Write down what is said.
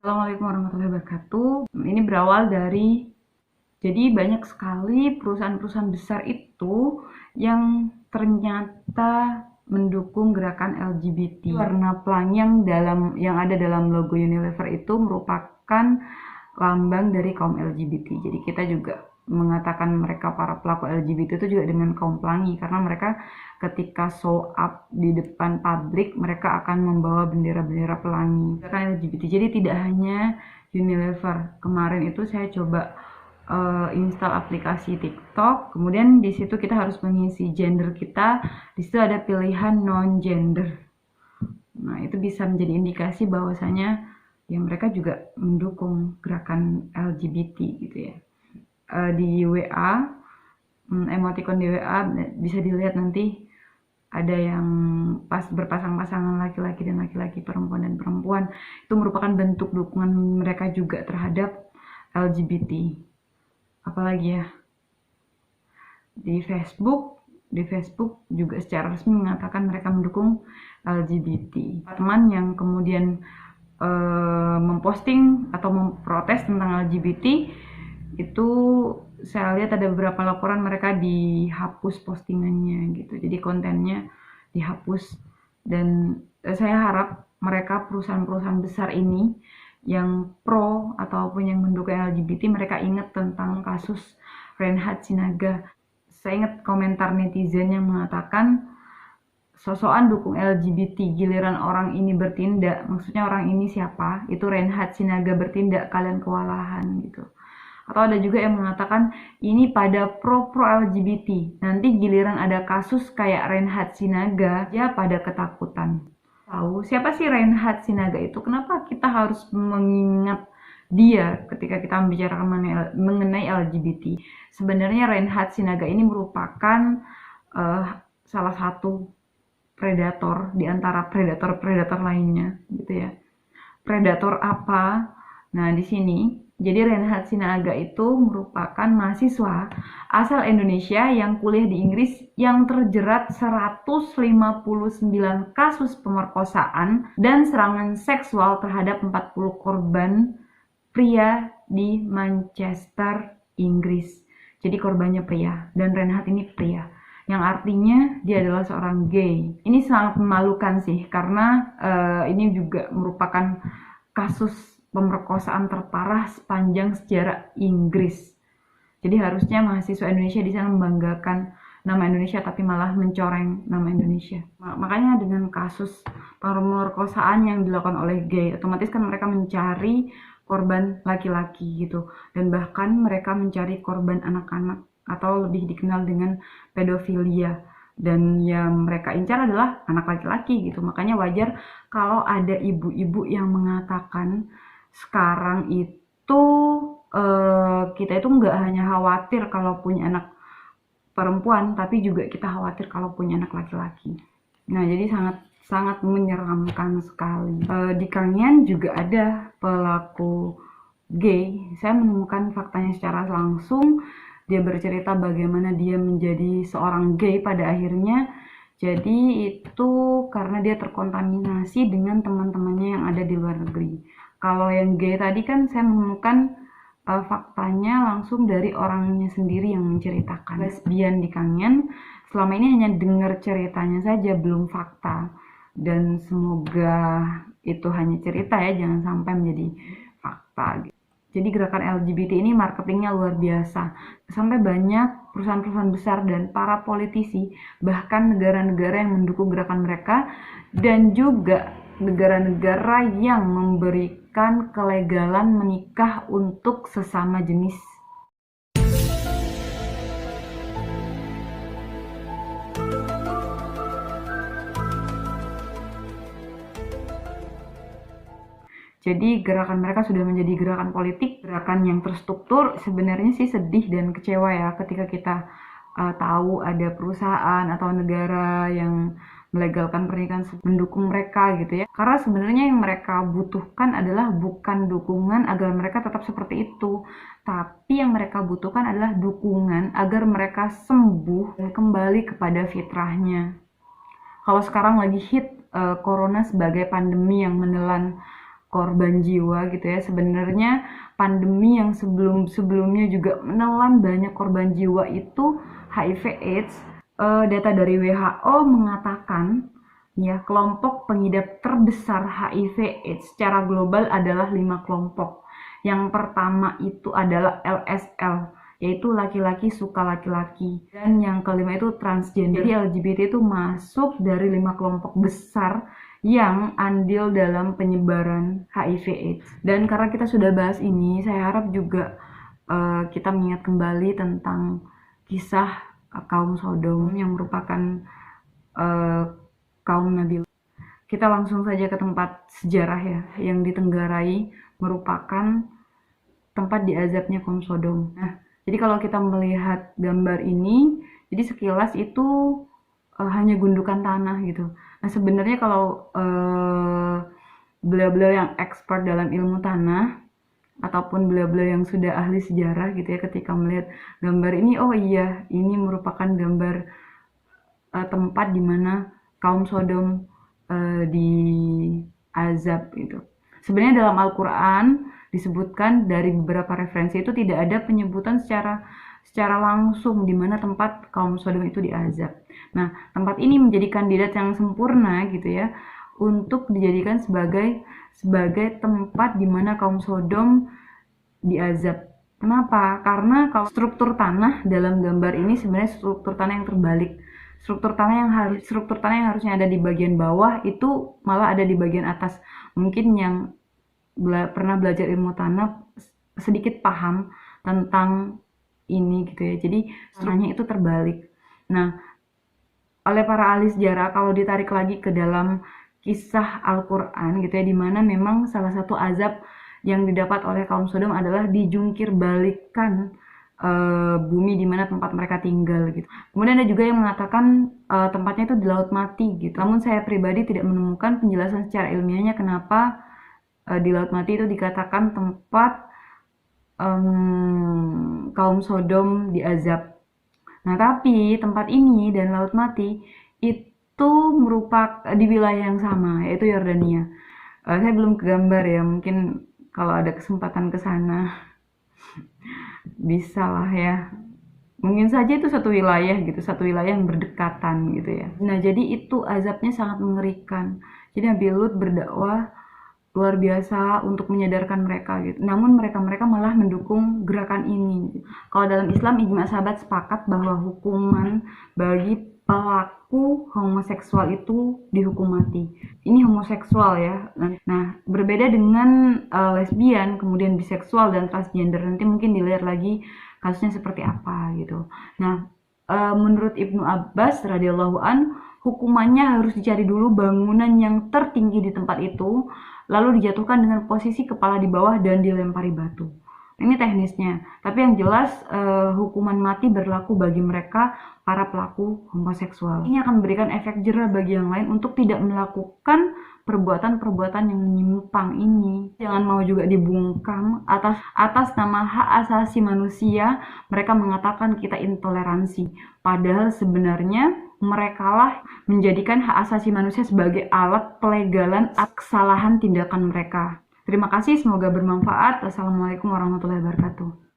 Assalamualaikum warahmatullahi wabarakatuh. Ini berawal dari, jadi banyak sekali perusahaan-perusahaan besar itu yang ternyata mendukung gerakan LGBT. Warna pelangi yang ada dalam logo Unilever itu merupakan lambang dari kaum LGBT. Jadi kita juga mengatakan mereka para pelaku LGBT itu juga dengan kaum pelangi, karena mereka ketika show up di depan publik mereka akan membawa bendera-bendera pelangi gerakan LGBT. Jadi tidak hanya Unilever. Kemarin itu saya coba install aplikasi TikTok, kemudian di situ kita harus mengisi gender kita. Di situ ada pilihan non gender. Nah, itu bisa menjadi indikasi bahwasanya ya mereka juga mendukung gerakan LGBT gitu ya. Di WA, emoticon di WA bisa dilihat nanti ada yang pas berpasang-pasangan laki-laki dan laki-laki, perempuan dan perempuan. Itu merupakan bentuk dukungan mereka juga terhadap LGBT. Apalagi ya, di Facebook juga secara resmi mengatakan mereka mendukung LGBT. Teman yang kemudian memposting atau memprotes tentang LGBT itu saya lihat ada beberapa laporan mereka dihapus postingannya gitu, jadi kontennya dihapus. Dan saya harap mereka perusahaan-perusahaan besar ini yang pro ataupun yang mendukung LGBT, mereka ingat tentang kasus Reinhard Sinaga. Saya ingat komentar netizen yang mengatakan, sosokan dukung LGBT, giliran orang ini bertindak, maksudnya orang ini siapa? Itu Reinhard Sinaga bertindak, kalian kewalahan gitu. Atau ada juga yang mengatakan ini pada pro-pro LGBT, nanti giliran ada kasus kayak Reinhard Sinaga, ya pada ketakutan. Tahu siapa sih Reinhard Sinaga itu? Kenapa kita harus mengingat dia ketika kita membicarakan mengenai LGBT? Sebenarnya Reinhard Sinaga ini merupakan salah satu predator di antara predator-predator lainnya gitu ya. Predator apa? Nah, di sini jadi Reinhard Sinaga itu merupakan mahasiswa asal Indonesia yang kuliah di Inggris yang terjerat 159 kasus pemerkosaan dan serangan seksual terhadap 40 korban pria di Manchester, Inggris. Jadi korbannya pria dan Reinhard ini pria, yang artinya dia adalah seorang gay. Ini sangat memalukan sih, karena ini juga merupakan kasus pemerkosaan terparah sepanjang sejarah Inggris. Jadi harusnya mahasiswa Indonesia di sana membanggakan nama Indonesia, tapi malah mencoreng nama Indonesia. Makanya dengan kasus pemerkosaan yang dilakukan oleh gay, otomatis kan mereka mencari korban laki-laki gitu, dan bahkan mereka mencari korban anak-anak atau lebih dikenal dengan pedofilia. Dan yang mereka incar adalah anak laki-laki gitu. Makanya wajar kalau ada ibu-ibu yang mengatakan sekarang itu kita itu nggak hanya khawatir kalau punya anak perempuan, tapi juga kita khawatir kalau punya anak laki-laki. Nah, jadi sangat sangat menyeramkan sekali. Di Kangen juga ada pelaku gay. Saya menemukan faktanya secara langsung. Dia bercerita bagaimana dia menjadi seorang gay pada akhirnya. Jadi itu karena dia terkontaminasi dengan teman-temannya yang ada di luar negeri. Kalau yang gay tadi kan saya menemukan faktanya langsung dari orangnya sendiri yang menceritakan. Lesbian di Kangen selama ini hanya dengar ceritanya saja, belum fakta. Dan semoga itu hanya cerita ya, jangan sampai menjadi fakta. Jadi gerakan LGBT ini marketingnya luar biasa. Sampai banyak perusahaan-perusahaan besar dan para politisi, bahkan negara-negara yang mendukung gerakan mereka, dan juga negara-negara yang memberikan kelegalan menikah untuk sesama jenis. Jadi gerakan mereka sudah menjadi gerakan politik, gerakan yang terstruktur. Sebenarnya sih sedih dan kecewa ya ketika kita tahu ada perusahaan atau negara yang melegalkan pernikahan mendukung mereka gitu ya. Karena sebenarnya yang mereka butuhkan adalah bukan dukungan agar mereka tetap seperti itu, tapi yang mereka butuhkan adalah dukungan agar mereka sembuh dan kembali kepada fitrahnya. Kalau sekarang lagi hit corona sebagai pandemi yang menelan korban jiwa gitu ya. Sebenarnya pandemi yang sebelumnya juga menelan banyak korban jiwa itu HIV/AIDS. Data dari WHO mengatakan ya, kelompok pengidap terbesar HIV/AIDS secara global adalah 5 kelompok. Yang pertama itu adalah LSL, yaitu laki-laki suka laki-laki, dan yang kelima itu transgender. Jadi LGBT itu masuk dari 5 kelompok besar yang andil dalam penyebaran HIV/AIDS. Dan karena kita sudah bahas ini, saya harap juga kita mengingat kembali tentang kisah kaum Sodom yang merupakan kaum Nabi. Kita langsung saja ke tempat sejarah ya, yang ditenggarai merupakan tempat diazabnya kaum Sodom. Nah, jadi kalau kita melihat gambar ini, jadi sekilas itu hanya gundukan tanah gitu. Nah, sebenarnya kalau beliau-beliau yang expert dalam ilmu tanah ataupun beliau-beliau yang sudah ahli sejarah gitu ya, ketika melihat gambar ini, oh iya, ini merupakan gambar tempat di mana kaum Sodom diazab gitu. Sebenarnya dalam Al-Quran disebutkan dari beberapa referensi itu tidak ada penyebutan secara langsung di mana tempat kaum Sodom itu diazab. Nah, tempat ini menjadi kandidat yang sempurna gitu ya untuk dijadikan sebagai tempat di mana kaum Sodom diazab. Kenapa? Karena kalau struktur tanah dalam gambar ini sebenarnya struktur tanah yang terbalik. Struktur tanah yang harusnya ada di bagian bawah itu malah ada di bagian atas. Mungkin yang pernah belajar ilmu tanah sedikit paham tentang ini gitu ya. Jadi tanahnya itu terbalik. Nah, oleh para ahli sejarah kalau ditarik lagi ke dalam kisah Al-Quran gitu ya, dimana memang salah satu azab yang didapat oleh kaum Sodom adalah dijungkir balikan bumi di mana tempat mereka tinggal gitu. Kemudian ada juga yang mengatakan tempatnya itu di Laut Mati gitu. Namun saya pribadi tidak menemukan penjelasan secara ilmiahnya kenapa di Laut Mati itu dikatakan tempat kaum Sodom diazab. Nah, tapi tempat ini dan Laut Mati itu merupakan di wilayah yang sama, yaitu Yordania. Saya belum ke gambar ya, mungkin kalau ada kesempatan ke sana bisa lah ya. Mungkin saja itu satu wilayah gitu, satu wilayah yang berdekatan gitu ya. Nah, jadi itu azabnya sangat mengerikan. Jadi Nabi Lut berdakwah luar biasa untuk menyadarkan mereka gitu. Namun mereka malah mendukung gerakan ini. Kalau dalam Islam ijma sahabat sepakat bahwa hukuman bagi pelaku homoseksual itu dihukum mati. Ini homoseksual ya. Nah, berbeda dengan lesbian, kemudian biseksual dan transgender. Nanti mungkin dilihat lagi kasusnya seperti apa gitu. Nah, menurut Ibnu Abbas radhiyallahu an, hukumannya harus dicari dulu bangunan yang tertinggi di tempat itu, lalu dijatuhkan dengan posisi kepala di bawah dan dilempari batu. Ini teknisnya. Tapi yang jelas hukuman mati berlaku bagi mereka para pelaku homoseksual. Ini akan memberikan efek jera bagi yang lain untuk tidak melakukan perbuatan-perbuatan yang menyimpang ini. Jangan mau juga dibungkam atas nama hak asasi manusia. Mereka mengatakan kita intoleransi. Padahal sebenarnya merekalah menjadikan hak asasi manusia sebagai alat pelegalan kesalahan tindakan mereka. Terima kasih, semoga bermanfaat. Wassalamualaikum warahmatullahi wabarakatuh.